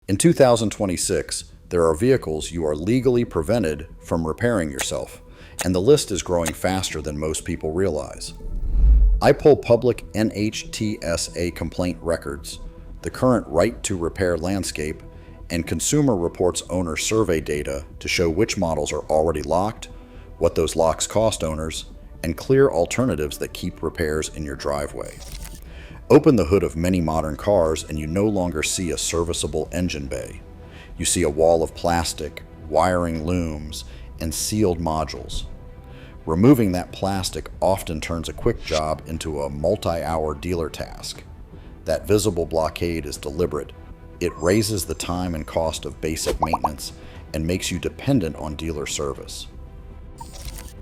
In 2026, there are vehicles you are legally prevented from repairing yourself, and the list is growing faster than most people realize. I pull public NHTSA complaint records, the current right to repair landscape, and Consumer Reports owner survey data to show which models are already locked, what those locks cost owners, and clear alternatives that keep repairs in your driveway. Open the hood of many modern cars and you no longer see a serviceable engine bay. You see a wall of plastic, wiring looms, and sealed modules. Removing that plastic often turns a quick job into a multi-hour dealer task. That visible blockade is deliberate. It raises the time and cost of basic maintenance and makes you dependent on dealer service.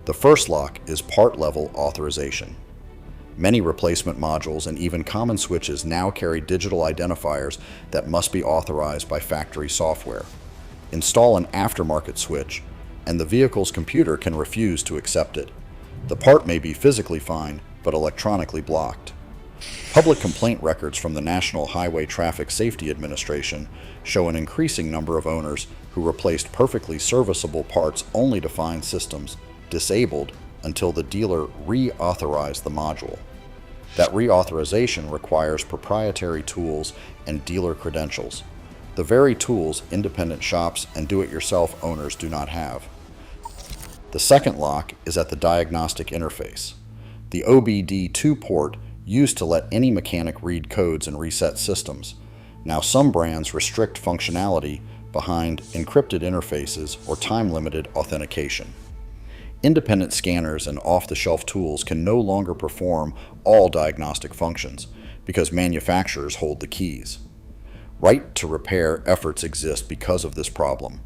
The first lock is part-level authorization. Many replacement modules and even common switches now carry digital identifiers that must be authorized by factory software. Install an aftermarket switch, and the vehicle's computer can refuse to accept it. The part may be physically fine, but electronically blocked. Public complaint records from the National Highway Traffic Safety Administration show an increasing number of owners who replaced perfectly serviceable parts only to find systems disabled until the dealer reauthorized the module. That reauthorization requires proprietary tools and dealer credentials, the very tools independent shops and do-it-yourself owners do not have. The second lock is at the diagnostic interface. The OBD2 port used to let any mechanic read codes and reset systems. Now some brands restrict functionality behind encrypted interfaces or time-limited authentication. Independent scanners and off-the-shelf tools can no longer perform all diagnostic functions because manufacturers hold the keys. Right to repair efforts exist because of this problem.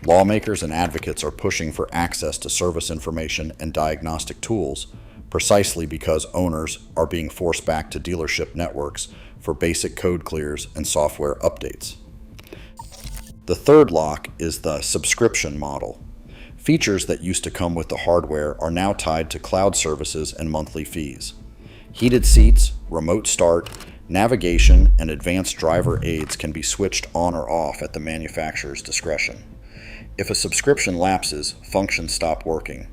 Lawmakers and advocates are pushing for access to service information and diagnostic tools precisely because owners are being forced back to dealership networks for basic code clears and software updates. The third lock is the subscription model. Features that used to come with the hardware are now tied to cloud services and monthly fees. Heated seats, remote start, navigation, and advanced driver aids can be switched on or off at the manufacturer's discretion. If a subscription lapses, functions stop working.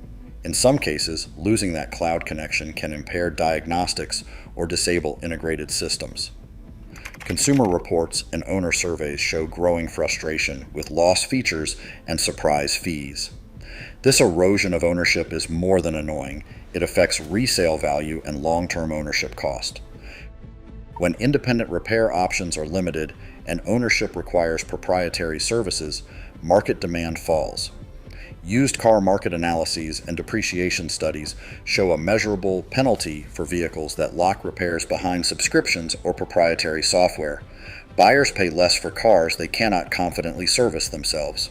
In some cases, losing that cloud connection can impair diagnostics or disable integrated systems. Consumer Reports and owner surveys show growing frustration with lost features and surprise fees. This erosion of ownership is more than annoying. It affects resale value and long-term ownership cost. When independent repair options are limited and ownership requires proprietary services, market demand falls. Used car market analyses and depreciation studies show a measurable penalty for vehicles that lock repairs behind subscriptions or proprietary software. Buyers pay less for cars they cannot confidently service themselves.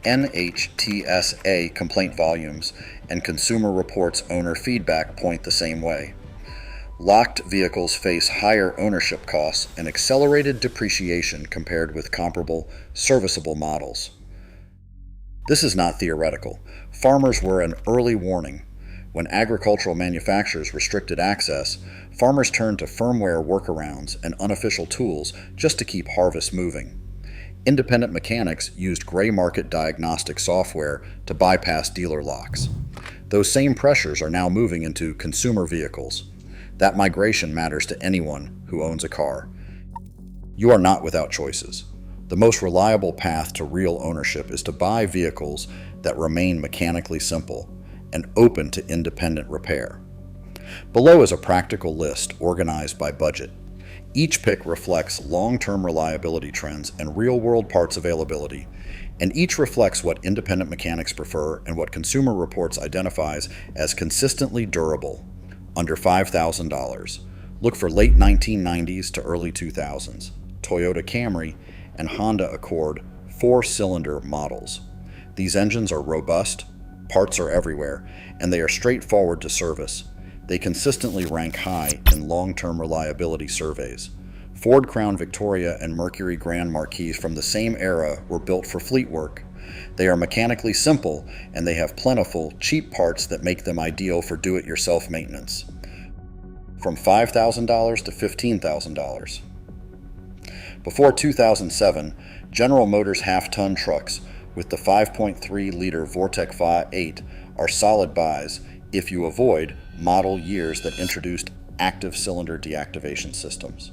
NHTSA complaint volumes and Consumer Reports owner feedback point the same way. Locked vehicles face higher ownership costs and accelerated depreciation compared with comparable, serviceable models. This is not theoretical. Farmers were an early warning. When agricultural manufacturers restricted access, farmers turned to firmware workarounds and unofficial tools just to keep harvests moving. Independent mechanics used gray market diagnostic software to bypass dealer locks. Those same pressures are now moving into consumer vehicles. That migration matters to anyone who owns a car. You are not without choices. The most reliable path to real ownership is to buy vehicles that remain mechanically simple and open to independent repair. Below is a practical list organized by budget. Each pick reflects long-term reliability trends and real-world parts availability, and each reflects what independent mechanics prefer and what Consumer Reports identifies as consistently durable, under $5,000. Look for late 1990s to early 2000s, Toyota Camry, and Honda Accord 4-cylinder models. These engines are robust, parts are everywhere, and they are straightforward to service. They consistently rank high in long-term reliability surveys. Ford Crown Victoria and Mercury Grand Marquis from the same era were built for fleet work. They are mechanically simple, and they have plentiful, cheap parts that make them ideal for do-it-yourself maintenance. From $5,000 to $15,000. Before 2007, General Motors half-ton trucks with the 5.3-liter Vortec V8 are solid buys if you avoid model years that introduced active cylinder deactivation systems.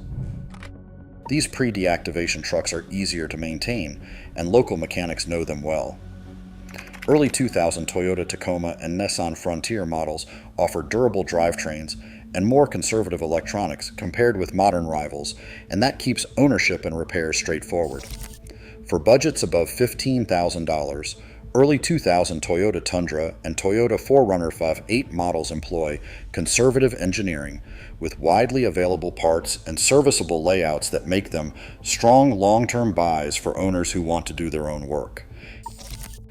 These pre-deactivation trucks are easier to maintain, and local mechanics know them well. Early 2000 Toyota Tacoma and Nissan Frontier models offer durable drivetrains and more conservative electronics compared with modern rivals, and that keeps ownership and repairs straightforward. For budgets above $15,000, early 2000 Toyota Tundra and Toyota 4Runner 5.8 models employ conservative engineering with widely available parts and serviceable layouts that make them strong long-term buys for owners who want to do their own work.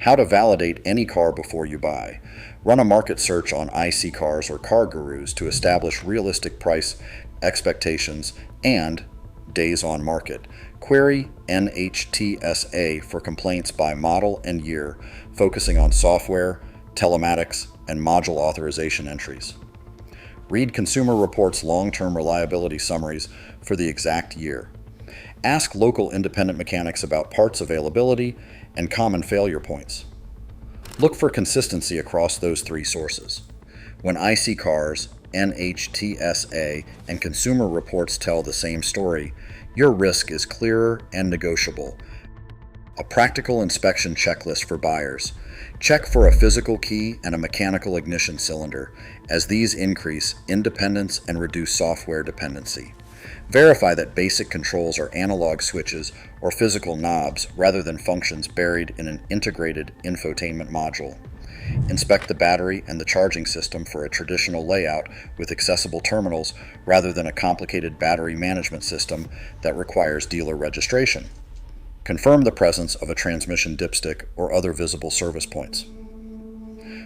How to validate any car before you buy. Run a market search on iSeeCars or CarGurus to establish realistic price expectations and days on market. Query NHTSA for complaints by model and year, focusing on software, telematics, and module authorization entries. Read Consumer Reports long-term reliability summaries for the exact year. Ask local independent mechanics about parts availability and common failure points. Look for consistency across those three sources. When iSeeCars, NHTSA, and Consumer Reports tell the same story, your risk is clearer and negotiable. A practical inspection checklist for buyers. Check for a physical key and a mechanical ignition cylinder, as these increase independence and reduce software dependency. Verify that basic controls are analog switches or physical knobs rather than functions buried in an integrated infotainment module. Inspect the battery and the charging system for a traditional layout with accessible terminals rather than a complicated battery management system that requires dealer registration. Confirm the presence of a transmission dipstick or other visible service points.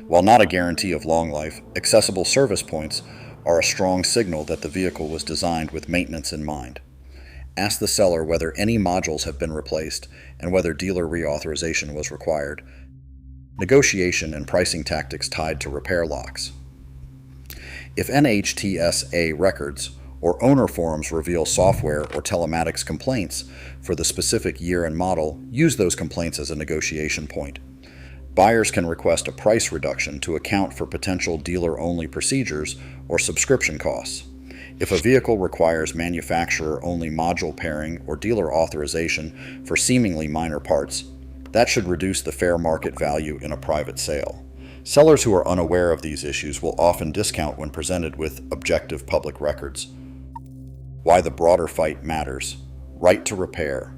While not a guarantee of long life, accessible service points are a strong signal that the vehicle was designed with maintenance in mind. Ask the seller whether any modules have been replaced and whether dealer reauthorization was required. Negotiation and pricing tactics tied to repair locks. If NHTSA records or owner forms reveal software or telematics complaints for the specific year and model, use those complaints as a negotiation point. Buyers can request a price reduction to account for potential dealer-only procedures or subscription costs. If a vehicle requires manufacturer-only module pairing or dealer authorization for seemingly minor parts, that should reduce the fair market value in a private sale. Sellers who are unaware of these issues will often discount when presented with objective public records. Why the broader fight matters. Right to repair.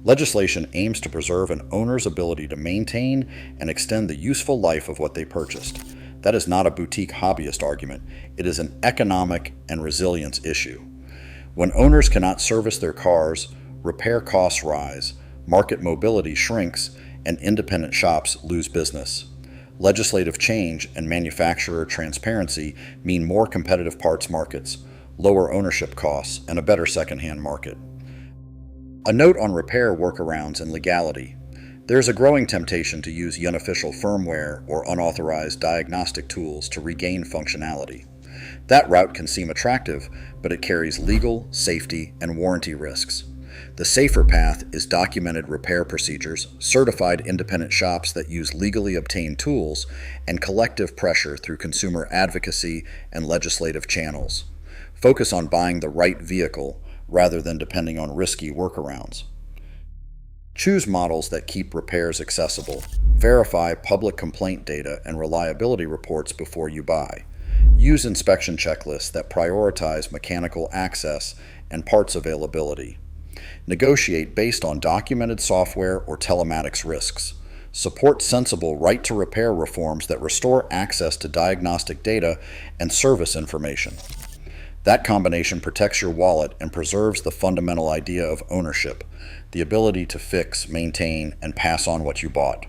Legislation aims to preserve an owner's ability to maintain and extend the useful life of what they purchased. That is not a boutique hobbyist argument. It is an economic and resilience issue. When owners cannot service their cars, repair costs rise, market mobility shrinks, and independent shops lose business. Legislative change and manufacturer transparency mean more competitive parts markets, lower ownership costs, and a better secondhand market. A note on repair workarounds and legality. There is a growing temptation to use unofficial firmware or unauthorized diagnostic tools to regain functionality. That route can seem attractive, but it carries legal, safety, and warranty risks. The safer path is documented repair procedures, certified independent shops that use legally obtained tools, and collective pressure through consumer advocacy and legislative channels. Focus on buying the right vehicle rather than depending on risky workarounds. Choose models that keep repairs accessible. Verify public complaint data and reliability reports before you buy. Use inspection checklists that prioritize mechanical access and parts availability. Negotiate based on documented software or telematics risks. Support sensible right-to-repair reforms that restore access to diagnostic data and service information. That combination protects your wallet and preserves the fundamental idea of ownership, the ability to fix, maintain, and pass on what you bought.